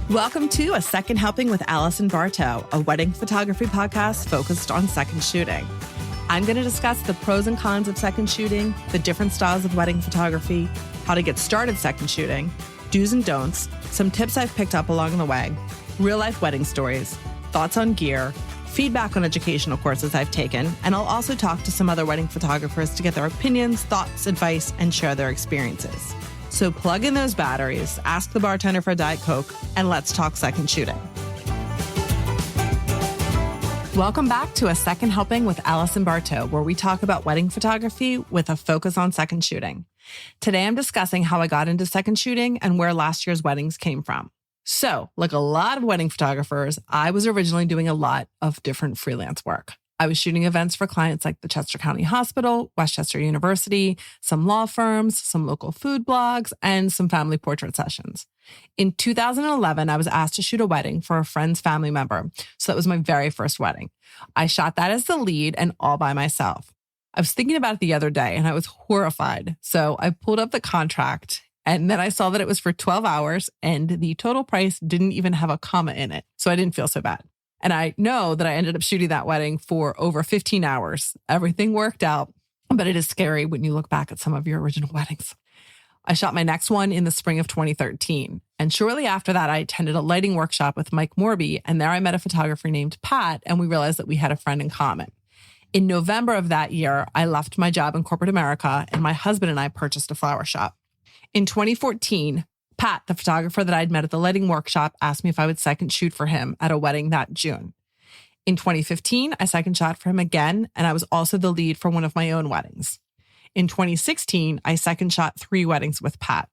Welcome to A Second Helping with Allison Barto, a wedding photography podcast focused on second shooting. I'm going to discuss the pros and cons of second shooting, the different styles of wedding photography, how to get started second shooting, do's and don'ts, some tips I've picked up along the way, real-life wedding stories, thoughts on gear, feedback on educational courses I've taken, and I'll also talk to some other wedding photographers to get their opinions, thoughts, advice, and share their experiences. So plug in those batteries, ask the bartender for a Diet Coke, and let's talk second shooting. Welcome back to A Second Helping with Allison Barto, where we talk about wedding photography with a focus on second shooting. Today, I'm discussing how I got into second shooting and where last year's weddings came from. So, like a lot of wedding photographers, I was originally doing a lot of different freelance work. I was shooting events for clients like the Chester County Hospital, Westchester University, some law firms, some local food blogs, and some family portrait sessions. In 2011, I was asked to shoot a wedding for a friend's family member. So that was my very first wedding. I shot that as the lead and all by myself. I was thinking about it the other day and I was horrified. So I pulled up the contract and then I saw that it was for 12 hours and the total price didn't even have a comma in it. So I didn't feel so bad. And I know that I ended up shooting that wedding for over 15 hours. Everything worked out, but it is scary when you look back at some of your original weddings. I shot my next one in the spring of 2013. And shortly after that, I attended a lighting workshop with Mike Morby. And there I met a photographer named Pat, and we realized that we had a friend in common. In November of that year, I left my job in corporate America, and my husband and I purchased a flower shop. In 2014, Pat, the photographer that I'd met at the lighting workshop, asked me if I would second shoot for him at a wedding that June. In 2015, I second shot for him again, and I was also the lead for one of my own weddings. In 2016, I second shot 3 weddings with Pat.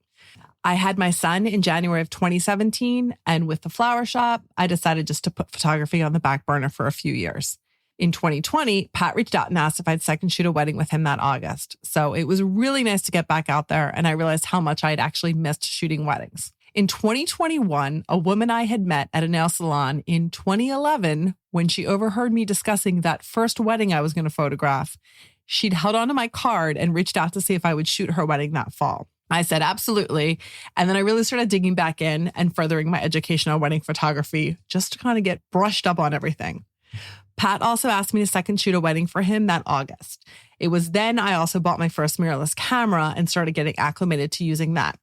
I had my son in January of 2017, and with the flower shop, I decided just to put photography on the back burner for a few years. In 2020, Pat reached out and asked if I'd second shoot a wedding with him that August. So it was really nice to get back out there, and I realized how much I had actually missed shooting weddings. In 2021, a woman I had met at a nail salon in 2011, when she overheard me discussing that first wedding I was going to photograph, she'd held onto my card and reached out to see if I would shoot her wedding that fall. I said, absolutely. And then I really started digging back in and furthering my education on wedding photography just to kind of get brushed up on everything. Pat also asked me to second shoot a wedding for him that August. It was then I also bought my first mirrorless camera and started getting acclimated to using that.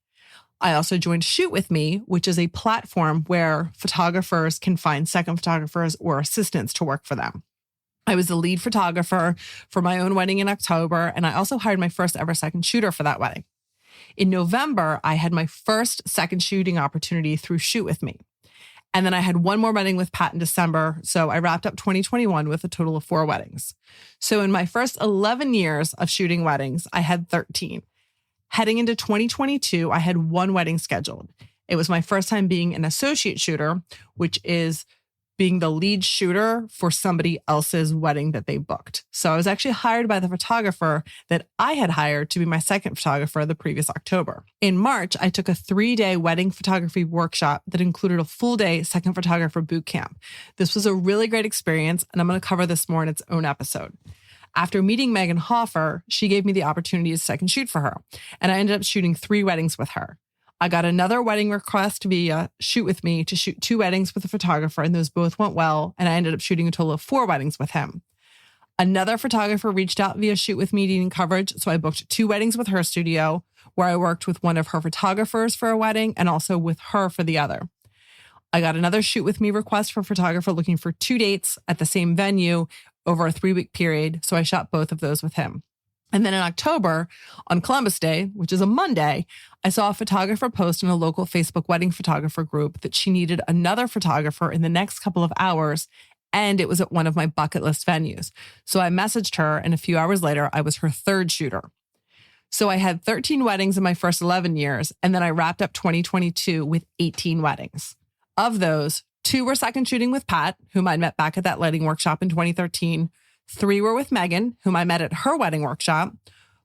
I also joined Shoot With Me, which is a platform where photographers can find second photographers or assistants to work for them. I was the lead photographer for my own wedding in October, and I also hired my first ever second shooter for that wedding. In November, I had my first second shooting opportunity through Shoot With Me. And then I had one more wedding with Pat in December, so I wrapped up 2021 with a total of 4 weddings. So in my first 11 years of shooting weddings, I had 13. Heading into 2022, I had 1 wedding scheduled. It was my first time being an associate shooter, which is being the lead shooter for somebody else's wedding that they booked. So I was actually hired by the photographer that I had hired to be my second photographer the previous October. In March, I took a 3-day wedding photography workshop that included a full-day second photographer boot camp. This was a really great experience, and I'm going to cover this more in its own episode. After meeting Megan Hoffer, she gave me the opportunity to second shoot for her, and I ended up shooting 3 weddings with her. I got another wedding request via Shoot With Me to shoot 2 weddings with a photographer, and those both went well, and I ended up shooting a total of 4 weddings with him. Another photographer reached out via Shoot With Me needing coverage, so I booked 2 weddings with her studio, where I worked with one of her photographers for a wedding and also with her for the other. I got another Shoot With Me request for a photographer looking for 2 dates at the same venue over a 3-week period, so I shot both of those with him. And then in October, on Columbus Day, which is a Monday, I saw a photographer post in a local Facebook wedding photographer group that she needed another photographer in the next couple of hours, and it was at one of my bucket list venues. So I messaged her, and a few hours later, I was her 3rd shooter. So I had 13 weddings in my first 11 years, and then I wrapped up 2022 with 18 weddings. Of those, 2 were second shooting with Pat, whom I'd met back at that lighting workshop in 2013. 3 were with Megan, whom I met at her wedding workshop.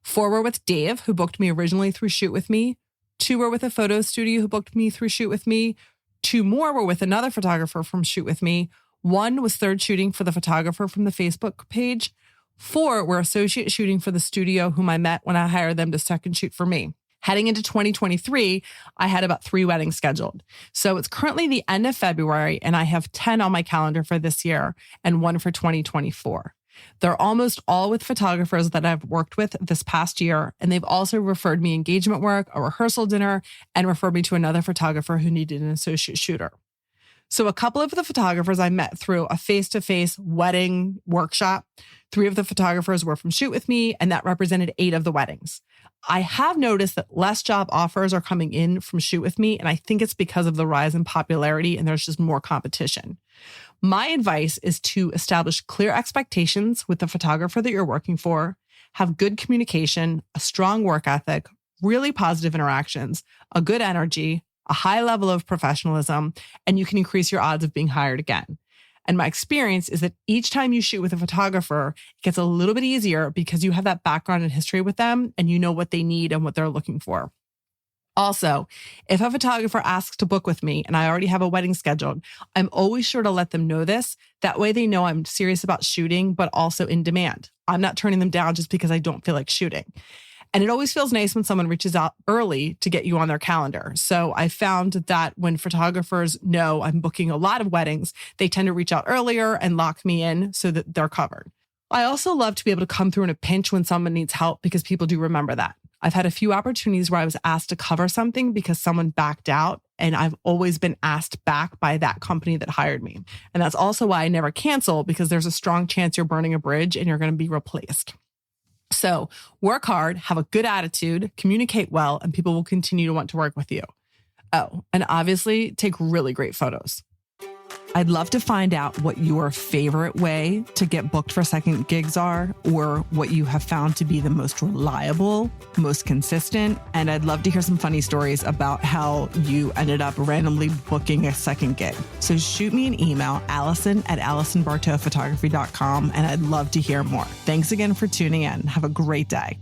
4 were with Dave, who booked me originally through Shoot With Me. 2 were with a photo studio who booked me through Shoot With Me. 2 more were with another photographer from Shoot With Me. 1 was third shooting for the photographer from the Facebook page. 4 were associate shooting for the studio whom I met when I hired them to second shoot for me. Heading into 2023, I had about 3 weddings scheduled. So it's currently the end of February, and I have 10 on my calendar for this year and 1 for 2024. They're almost all with photographers that I've worked with this past year, and they've also referred me engagement work, a rehearsal dinner, and referred me to another photographer who needed an associate shooter. So a couple of the photographers I met through a face-to-face wedding workshop. 3 of the photographers were from Shoot With Me, and that represented 8 of the weddings. I have noticed that less job offers are coming in from Shoot With Me, and I think it's because of the rise in popularity and there's just more competition. My advice is to establish clear expectations with the photographer that you're working for, have good communication, a strong work ethic, really positive interactions, a good energy, a high level of professionalism, and you can increase your odds of being hired again. And my experience is that each time you shoot with a photographer, it gets a little bit easier because you have that background and history with them and you know what they need and what they're looking for. Also, if a photographer asks to book with me and I already have a wedding scheduled, I'm always sure to let them know this. That way they know I'm serious about shooting, but also in demand. I'm not turning them down just because I don't feel like shooting. And it always feels nice when someone reaches out early to get you on their calendar. So I found that when photographers know I'm booking a lot of weddings, they tend to reach out earlier and lock me in so that they're covered. I also love to be able to come through in a pinch when someone needs help because people do remember that. I've had a few opportunities where I was asked to cover something because someone backed out, and I've always been asked back by that company that hired me. And that's also why I never cancel, because there's a strong chance you're burning a bridge and you're going to be replaced. So work hard, have a good attitude, communicate well, and people will continue to want to work with you. Oh, and obviously take really great photos. I'd love to find out what your favorite way to get booked for second gigs are, or what you have found to be the most reliable, most consistent. And I'd love to hear some funny stories about how you ended up randomly booking a second gig. So shoot me an email, Allison@AllisonBartoPhotography.com, and I'd love to hear more. Thanks again for tuning in. Have a great day.